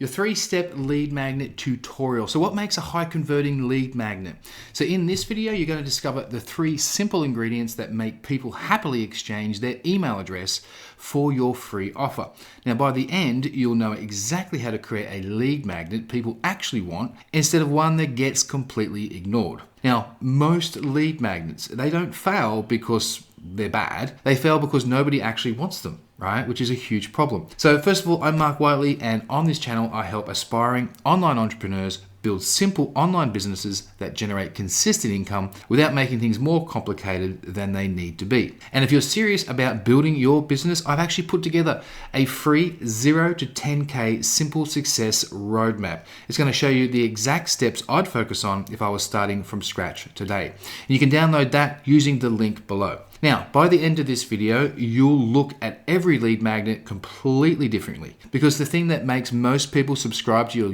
Your 3-step lead magnet tutorial. So what makes a high converting lead magnet? So in this video, you're going to discover the 3 simple ingredients that make people happily exchange their email address for your free offer. Now, by the end, you'll know exactly how to create a lead magnet people actually want instead of one that gets completely ignored. Now, most lead magnets, they don't fail because they're bad. They fail because nobody actually wants them, right? Which is a huge problem. So first of all, I'm Mark Whiteley, and on this channel, I help aspiring online entrepreneurs build simple online businesses that generate consistent income without making things more complicated than they need to be. And if you're serious about building your business, I've actually put together a free 0 to 10K simple success roadmap. It's going to show you the exact steps I'd focus on if I was starting from scratch today. And you can download that using the link below. Now, by the end of this video, you'll look at every lead magnet completely differently, because the thing that makes most people subscribe to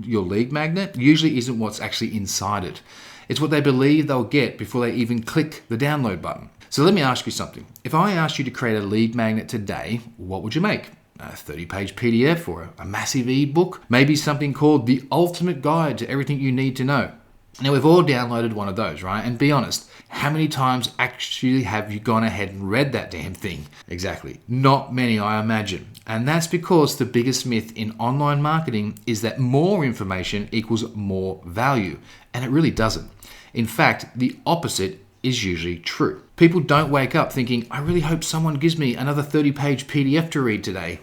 your lead magnet usually isn't what's actually inside it. It's what they believe they'll get before they even click the download button. So let me ask you something. If I asked you to create a lead magnet today, what would you make? A 30-page PDF or a massive ebook? Maybe something called the ultimate guide to everything you need to know. Now, we've all downloaded one of those, right? And be honest, how many times actually have you gone ahead and read that damn thing? Exactly. Not many, I imagine. And that's because the biggest myth in online marketing is that more information equals more value. And it really doesn't. In fact, the opposite is usually true. People don't wake up thinking, I really hope someone gives me another 30-page PDF to read today.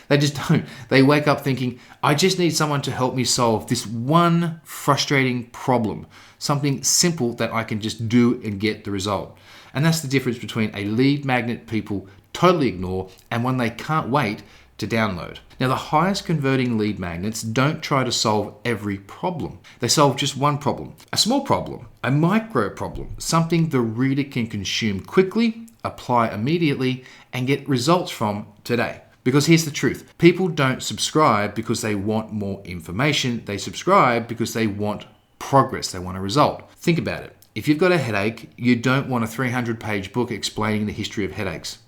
They just don't. They wake up thinking, I just need someone to help me solve this one frustrating problem. Something simple that I can just do and get the result. And that's the difference between a lead magnet people totally ignore and one they can't wait to download. Now, the highest converting lead magnets don't try to solve every problem. They solve just one problem, a small problem, a micro problem, something the reader can consume quickly, apply immediately, and get results from today. Because here's the truth. People don't subscribe because they want more information. They subscribe because they want progress. They want a result. Think about it. If you've got a headache, you don't want a 300-page book explaining the history of headaches.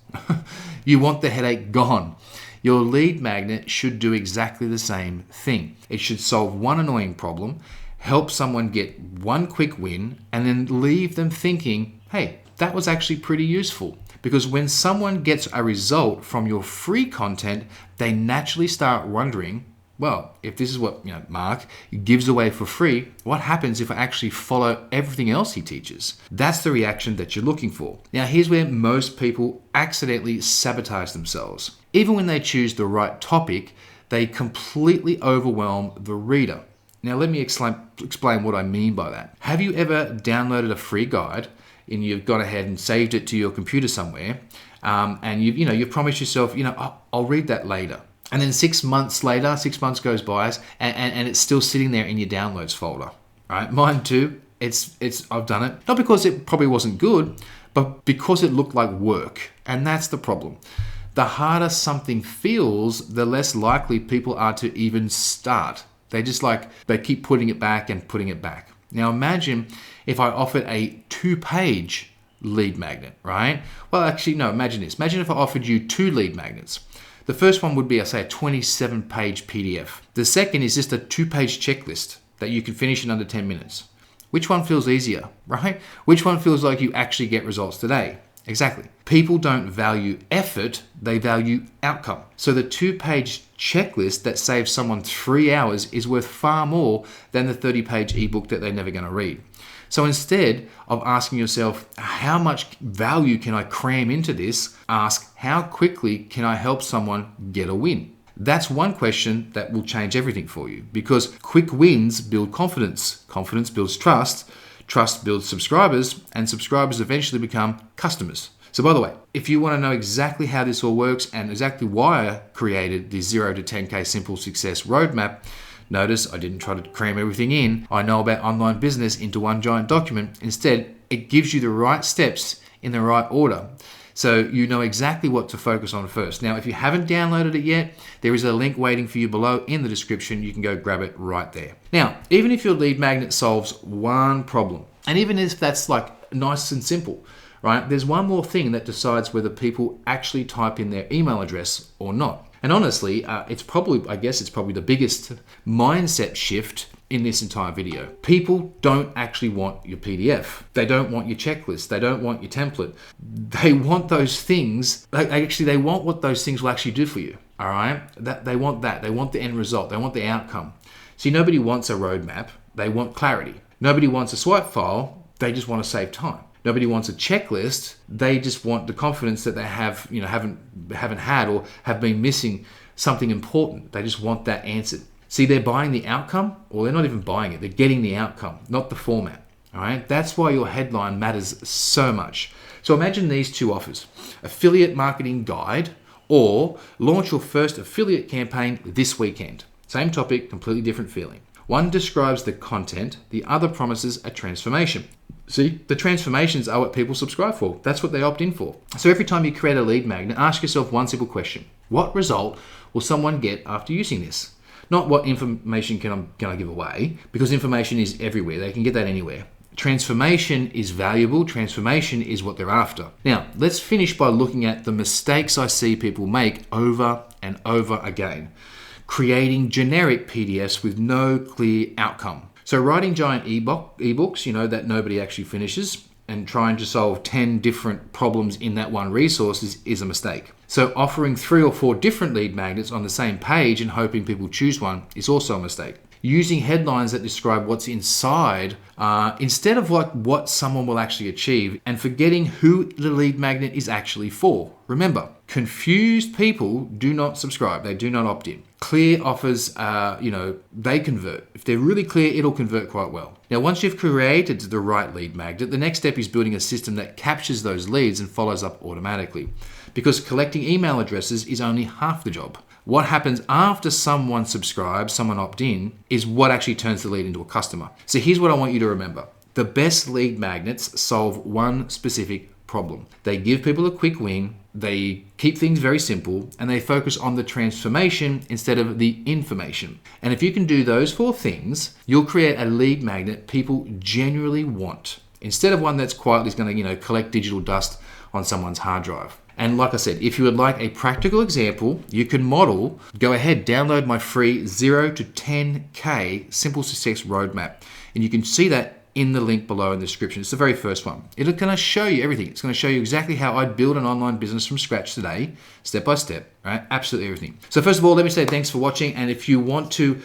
You want the headache gone. Your lead magnet should do exactly the same thing. It should solve one annoying problem, help someone get one quick win, and then leave them thinking, hey, that was actually pretty useful. Because when someone gets a result from your free content, they naturally start wondering, well, if this is what Mark gives away for free, what happens if I actually follow everything else he teaches? That's the reaction that you're looking for. Now, here's where most people accidentally sabotage themselves. Even when they choose the right topic, they completely overwhelm the reader. Now, let me explain what I mean by that. Have you ever downloaded a free guide and you've gone ahead and saved it to your computer somewhere, and you've promised yourself, I'll read that later. And then 6 months later, 6 months goes by, and it's still sitting there in your downloads folder, right? Mine too. I've done it, not because it probably wasn't good, but because it looked like work. And that's the problem. The harder something feels, the less likely people are to even start. They keep putting it back and putting it back. Now imagine if I offered a 2-page lead magnet, right? Well, actually, no, imagine this. Imagine if I offered you 2 lead magnets. The first one would be, a 27-page PDF. The second is just a 2-page checklist that you can finish in under 10 minutes. Which one feels easier, right? Which one feels like you actually get results today? Exactly. People don't value effort, they value outcome. So the 2-page checklist that saves someone 3 hours is worth far more than the 30-page ebook that they're never going to read. So instead of asking yourself, how much value can I cram into this? Ask, how quickly can I help someone get a win? That's one question that will change everything for you, because quick wins build confidence. Confidence builds trust. Trust builds subscribers, and subscribers eventually become customers. So by the way, if you want to know exactly how this all works and exactly why I created the 0 to 10K Simple Success Roadmap, notice I didn't try to cram everything in I know about online business into one giant document. Instead, it gives you the right steps in the right order, so you know exactly what to focus on first. Now, if you haven't downloaded it yet, there is a link waiting for you below in the description. You can go grab it right there. Now, even if your lead magnet solves one problem, and even if that's nice and simple, right? There's one more thing that decides whether people actually type in their email address or not. And honestly, I guess it's probably the biggest mindset shift in this entire video. People don't actually want your PDF. They don't want your checklist. They don't want your template. They want those things. They want what those things will actually do for you. All right? They want that. They want the end result. They want the outcome. See, nobody wants a roadmap. They want clarity. Nobody wants a swipe file. They just want to save time. Nobody wants a checklist. They just want the confidence that they haven't had or have been missing something important. They just want that answered. See, they're buying the outcome, or they're not even buying it. They're getting the outcome, not the format. All right? That's why your headline matters so much. So imagine these two offers: affiliate marketing guide or launch your first affiliate campaign this weekend. Same topic, completely different feeling. One describes the content, the other promises a transformation. See, the transformations are what people subscribe for. That's what they opt in for. So every time you create a lead magnet, ask yourself one simple question: what result will someone get after using this? Not what information can I give away, because information is everywhere. They can get that anywhere. Transformation is valuable. Transformation is what they're after. Now, let's finish by looking at the mistakes I see people make over and over again. Creating generic PDFs with no clear outcome. So writing giant ebooks, that nobody actually finishes, and trying to solve 10 different problems in that one resource is a mistake. So offering 3 or 4 different lead magnets on the same page and hoping people choose one is also a mistake. Using headlines that describe what's inside instead of what someone will actually achieve, and forgetting who the lead magnet is actually for. Remember, confused people do not subscribe. They do not opt in. Clear offers, they convert. If they're really clear, it'll convert quite well. Now, once you've created the right lead magnet, the next step is building a system that captures those leads and follows up automatically. Because collecting email addresses is only half the job. What happens after someone subscribes, someone opt in, is what actually turns the lead into a customer. So here's what I want you to remember. The best lead magnets solve one specific problem. They give people a quick win, they keep things very simple, and they focus on the transformation instead of the information. And if you can do those 4 things, you'll create a lead magnet people genuinely want, instead of one that's quietly going to, collect digital dust on someone's hard drive. And like I said, if you would like a practical example you can model, go ahead, download my free 0 to 10K Simple Success Roadmap. And you can see that in the link below in the description. It's the very first one. It's going to show you everything. It's going to show you exactly how I build an online business from scratch today, step by step, right? Absolutely everything. So first of all, let me say thanks for watching. And if you want to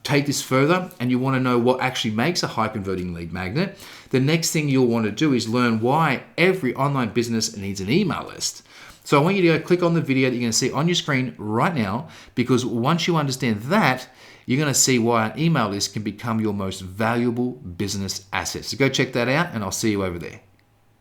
take this further and you want to know what actually makes a high converting lead magnet, the next thing you'll want to do is learn why every online business needs an email list. So I want you to go click on the video that you're going to see on your screen right now, because once you understand that, you're going to see why an email list can become your most valuable business asset. So go check that out, and I'll see you over there.